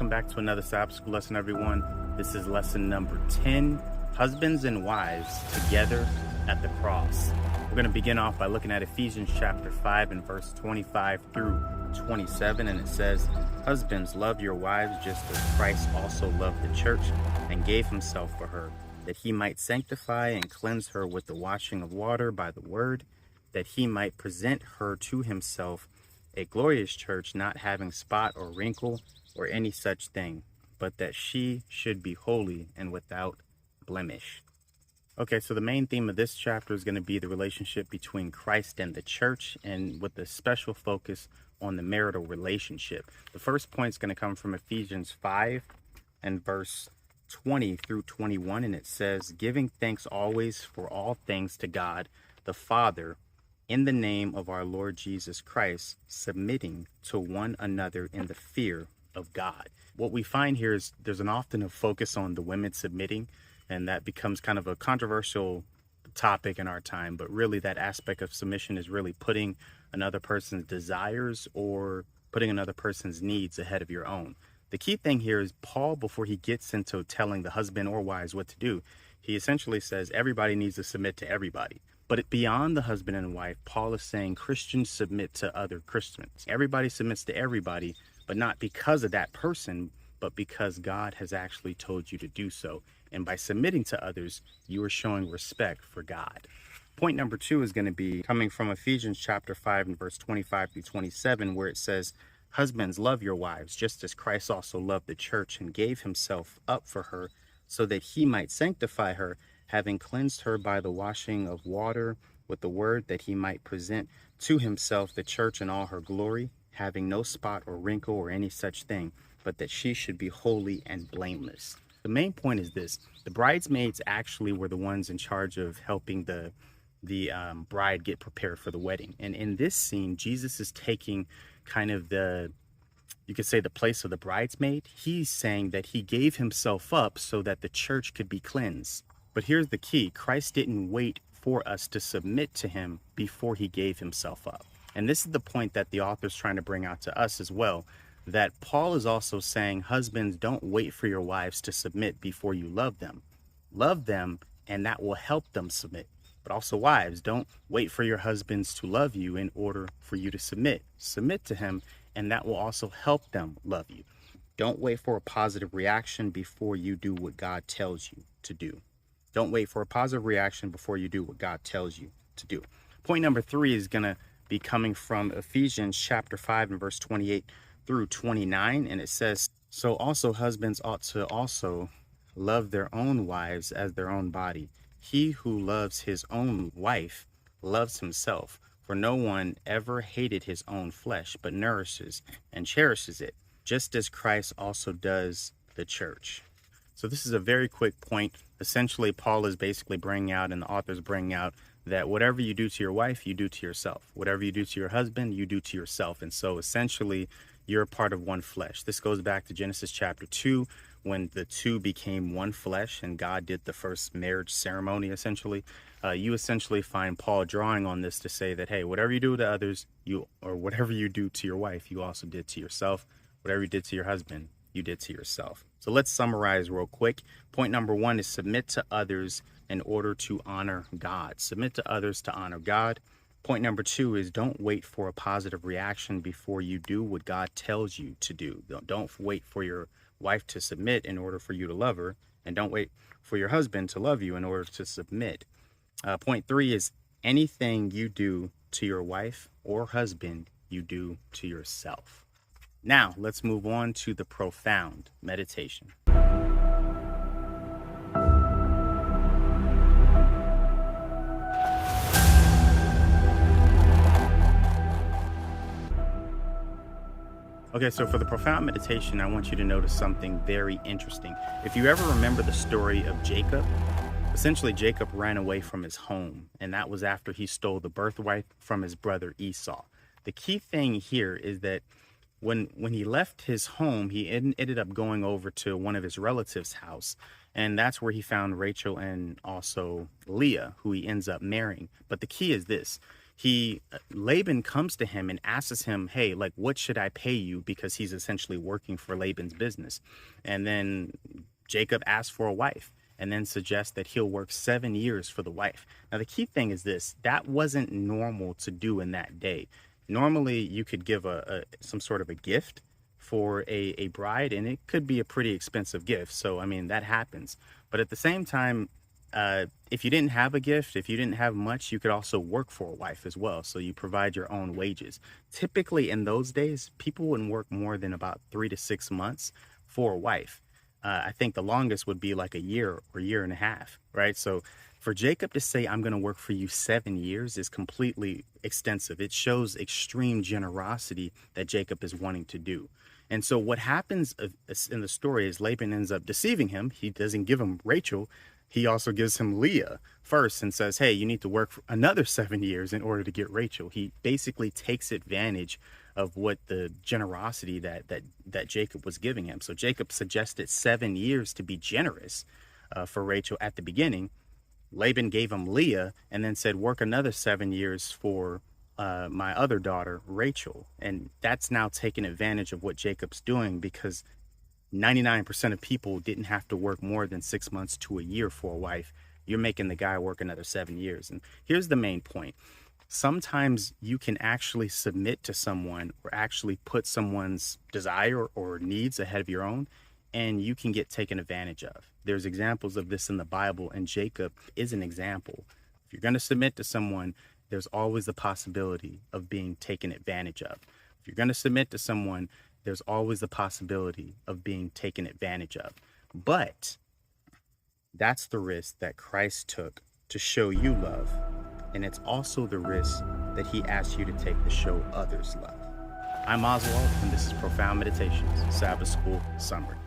welcome back to another Sabbath School lesson, everyone. This is lesson number 10, Husbands and Wives Together at the Cross. We're going to begin off by looking at Ephesians chapter 5 and verse 25 through 27, and it says, Husbands, love your wives just as Christ also loved the church and gave himself for her, that he might sanctify and cleanse her with the washing of water by the word, that he might present her to himself a glorious church, not having spot or wrinkle or any such thing, but that she should be holy and without blemish. Okay, so the main theme of this chapter is going to be the relationship between Christ and the church, and with a special focus on the marital relationship. The first point is going to come from Ephesians 5 and verse 20 through 21, and it says, giving thanks always for all things to God, the Father, in the name of our Lord Jesus Christ, submitting to one another in the fear of God. What we find here is there's often a focus on the women submitting, and that becomes kind of a controversial topic in our time. But really, that aspect of submission is really putting another person's desires or putting another person's needs ahead of your own. The key thing here is Paul, before he gets into telling the husband or wives what to do, he essentially says everybody needs to submit to everybody. But beyond the husband and wife, Paul is saying Christians submit to other Christians. Everybody submits to everybody, but not because of that person, but because God has actually told you to do so. And by submitting to others, you are showing respect for God. Point number 2 is going to be coming from Ephesians chapter 5 and verse 25 through 27, where it says, Husbands, love your wives, just as Christ also loved the church and gave himself up for her, so that he might sanctify her, having cleansed her by the washing of water with the word, that he might present to himself the church in all her glory, having no spot or wrinkle or any such thing, but that she should be holy and blameless. The main point is this: the bridesmaids actually were the ones in charge of helping the bride get prepared for the wedding. And in this scene, Jesus is taking kind of you could say the place of the bridesmaid. He's saying that he gave himself up so that the church could be cleansed. But here's the key: Christ didn't wait for us to submit to him before he gave himself up. And this is the point that the author's trying to bring out to us as well, that Paul is also saying, husbands, don't wait for your wives to submit before you love them. Love them, and that will help them submit. But also wives, don't wait for your husbands to love you in order for you to submit. Submit to him, and that will also help them love you. Don't wait for a positive reaction before you do what God tells you to do. Don't wait for a positive reaction before you do what God tells you to do. Point number 3 is going to be coming from Ephesians chapter 5 and verse 28 through 29. And it says, so also husbands ought to also love their own wives as their own body. He who loves his own wife loves himself. For no one ever hated his own flesh, but nourishes and cherishes it, just as Christ also does the church. So this is a very quick point. Essentially, Paul is basically bringing out, and the author's bringing out, that whatever you do to your wife, you do to yourself. Whatever you do to your husband, you do to yourself. And so essentially, you're a part of one flesh. This goes back to Genesis chapter 2, when the two became one flesh and God did the first marriage ceremony, essentially. You essentially find Paul drawing on this to say that, hey, whatever you do to others, or whatever you do to your wife, you also did to yourself. Whatever you did to your husband, you did to yourself. So let's summarize real quick. Point number 1 is submit to others in order to honor God. Submit to others to honor God. Point number 2 is don't wait for a positive reaction before you do what God tells you to do. Don't wait for your wife to submit in order for you to love her, and don't wait for your husband to love you in order to submit. Point 3 is anything you do to your wife or husband, you do to yourself. Now, let's move on to the profound meditation. Okay, so for the profound meditation, I want you to notice something very interesting. If you ever remember the story of Jacob, essentially Jacob ran away from his home, and that was after he stole the birthright from his brother Esau. The key thing here is that when he left his home, he ended up going over to one of his relatives' house, and that's where he found Rachel and also Leah, who he ends up marrying. But the key is this: Laban comes to him and asks him, hey, like, what should I pay you? Because he's essentially working for Laban's business. And then Jacob asks for a wife and then suggests that he'll work 7 years for the wife. Now, the key thing is this: that wasn't normal to do in that day. Normally, you could give some sort of a gift for a bride, and it could be a pretty expensive gift. So, I mean, that happens. But at the same time, if you didn't have a gift, if you didn't have much, you could also work for a wife as well. So you provide your own wages. Typically in those days, people wouldn't work more than about 3 to 6 months for a wife. I think the longest would be like a year or year and a half, right? So for Jacob to say, I'm going to work for you 7 years is completely extensive. It shows extreme generosity that Jacob is wanting to do. And so what happens in the story is Laban ends up deceiving him. He doesn't give him Rachel. He also gives him Leah first and says, hey, you need to work for another 7 years in order to get Rachel. He basically takes advantage of what the generosity that Jacob was giving him. So Jacob suggested 7 years to be generous for Rachel at the beginning. Laban gave him Leah and then said, work another 7 years for my other daughter, Rachel. And that's now taking advantage of what Jacob's doing, because 99% of people didn't have to work more than 6 months to a year for a wife. You're making the guy work another 7 years. And here's the main point. Sometimes you can actually submit to someone or actually put someone's desire or needs ahead of your own, and you can get taken advantage of. There's examples of this in the Bible, and Jacob is an example. If you're going to submit to someone, there's always the possibility of being taken advantage of. If you're going to submit to someone, there's always the possibility of being taken advantage of. But that's the risk that Christ took to show you love. And it's also the risk that he asked you to take to show others love. I'm Oswald, and this is Profound Meditations, Sabbath School Summary.